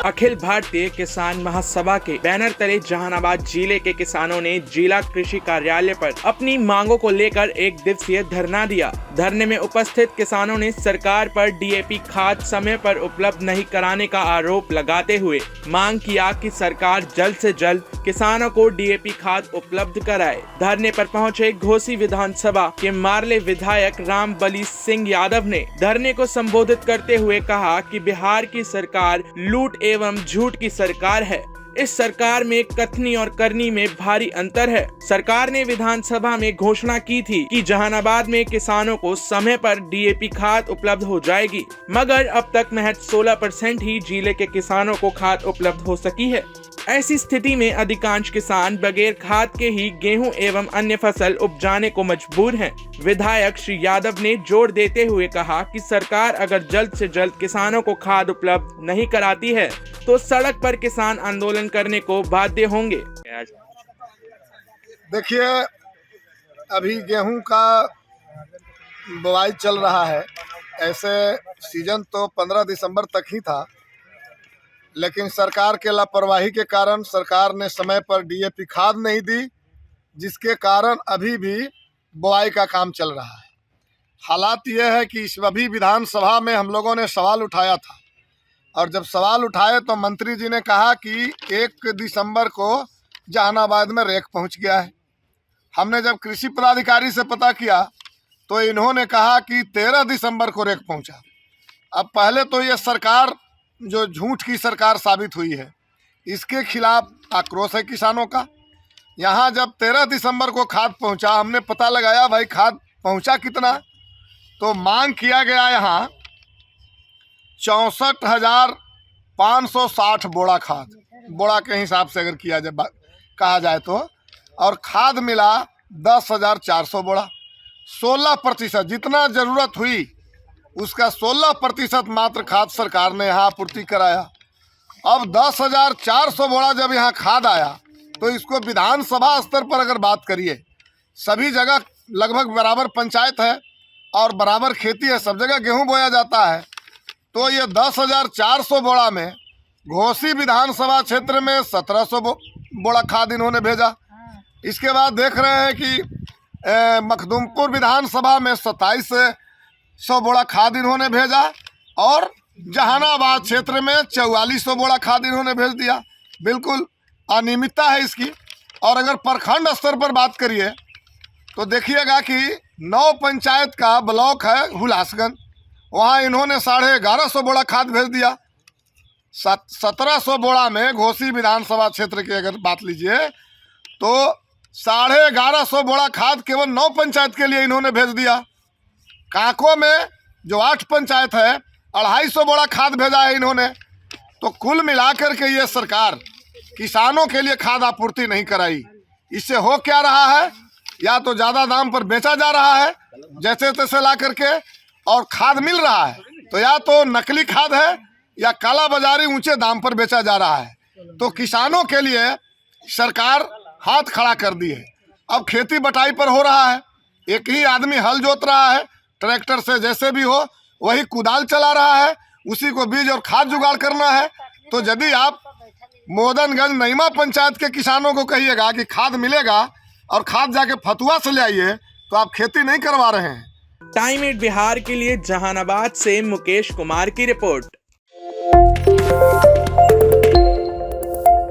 अखिल भारतीय किसान महासभा के बैनर तले जहानाबाद जिले के किसानों ने जिला कृषि कार्यालय पर अपनी मांगों को लेकर एक दिवसीय धरना दिया। धरने में उपस्थित किसानों ने सरकार पर डीएपी खाद समय पर उपलब्ध नहीं कराने का आरोप लगाते हुए मांग किया कि सरकार जल्द से जल्द किसानों को डीएपी खाद उपलब्ध कराए। धरने पर पहुंचे घोसी विधानसभा के मारले विधायक रामबली सिंह यादव ने धरने को संबोधित करते हुए कहा कि बिहार की सरकार लूट एवं झूठ की सरकार है। इस सरकार में कथनी और करनी में भारी अंतर है। सरकार ने विधानसभा में घोषणा की थी कि जहानाबाद में किसानों को समय पर डीएपी खाद उपलब्ध हो जाएगी, मगर अब तक महज 16% ही जिले के किसानों को खाद उपलब्ध हो सकी है। ऐसी स्थिति में अधिकांश किसान बगैर खाद के ही गेहूं एवं अन्य फसल उपजाने को मजबूर हैं। विधायक श्री यादव ने जोर देते हुए कहा कि सरकार अगर जल्द से जल्द किसानों को खाद उपलब्ध नहीं कराती है तो सड़क पर किसान आंदोलन करने को बाध्य होंगे। देखिए, अभी गेहूं का बुआई चल रहा है। ऐसे सीजन तो 15 दिसंबर तक ही था, लेकिन सरकार के लापरवाही के कारण सरकार ने समय पर डीएपी खाद नहीं दी, जिसके कारण अभी भी बुआई का काम चल रहा है। हालात यह है कि इस अभी विधानसभा में हम लोगों ने सवाल उठाया था, और जब सवाल उठाए तो मंत्री जी ने कहा कि 1 दिसंबर को जहानाबाद में रेक पहुंच गया है। हमने जब कृषि पदाधिकारी से पता किया तो इन्होंने कहा कि 13 दिसंबर को रेक पहुंचा। अब पहले तो ये सरकार जो झूठ की सरकार साबित हुई है, इसके खिलाफ आक्रोश है किसानों का। यहाँ जब 13 दिसंबर को खाद पहुंचा, हमने पता लगाया भाई खाद पहुंचा कितना, तो मांग किया गया यहाँ 64,560 बोरा खाद, बोरा के हिसाब से अगर किया जाए कहा जाए तो, और खाद मिला 10,400 बोरा। 16% जितना जरूरत हुई उसका 16% मात्र खाद सरकार ने यहाँ आपूर्ति कराया। अब 10,400 बोरा जब यहाँ खाद आया तो इसको विधानसभा स्तर पर अगर बात करिए, सभी जगह लगभग बराबर पंचायत है और बराबर खेती है, सब जगह गेहूं बोया जाता है, तो ये 10,400 बोरा में घोसी विधानसभा क्षेत्र में 1700 बोरा खाद इन्होंने भेजा। इसके बाद देख रहे हैं कि मखदूमपुर विधानसभा में 2700 बोरा खाद इन्होंने भेजा, और जहानाबाद क्षेत्र में 4400 बोरा खाद इन्होंने भेज दिया। बिल्कुल अनियमितता है इसकी। और अगर प्रखंड स्तर पर बात करिए तो देखिएगा कि 9 पंचायत का ब्लॉक है हुलासगंज, वहाँ इन्होंने 1150 बोरा खाद भेज दिया। 1700 बोरा में घोसी विधानसभा क्षेत्र की अगर बात लीजिए तो 1150 बोरा खाद केवल 9 पंचायत के लिए इन्होंने भेज दिया। काको में जो 8 पंचायत है 250 बोरा खाद भेजा है इन्होंने। तो कुल मिलाकर के ये सरकार किसानों के लिए खाद आपूर्ति नहीं कराई। इससे हो क्या रहा है, या तो ज़्यादा दाम पर बेचा जा रहा है जैसे तैसे ला करके, और खाद मिल रहा है तो या तो नकली खाद है या काला बाजारी ऊंचे दाम पर बेचा जा रहा है। तो किसानों के लिए सरकार हाथ खड़ा कर दी है। अब खेती बटाई पर हो रहा है, एक ही आदमी हल जोत रहा है, ट्रैक्टर से जैसे भी हो, वही कुदाल चला रहा है, उसी को बीज और खाद जुगाड़ करना है। तो यदि आप मोदनगंज नईमा पंचायत के किसानों को कहिएगा कि खाद मिलेगा और खाद जाके फतुआ से ले आइए, तो आप खेती नहीं करवा रहे हैं। टाइम एट बिहार के लिए जहानाबाद से मुकेश कुमार की रिपोर्ट।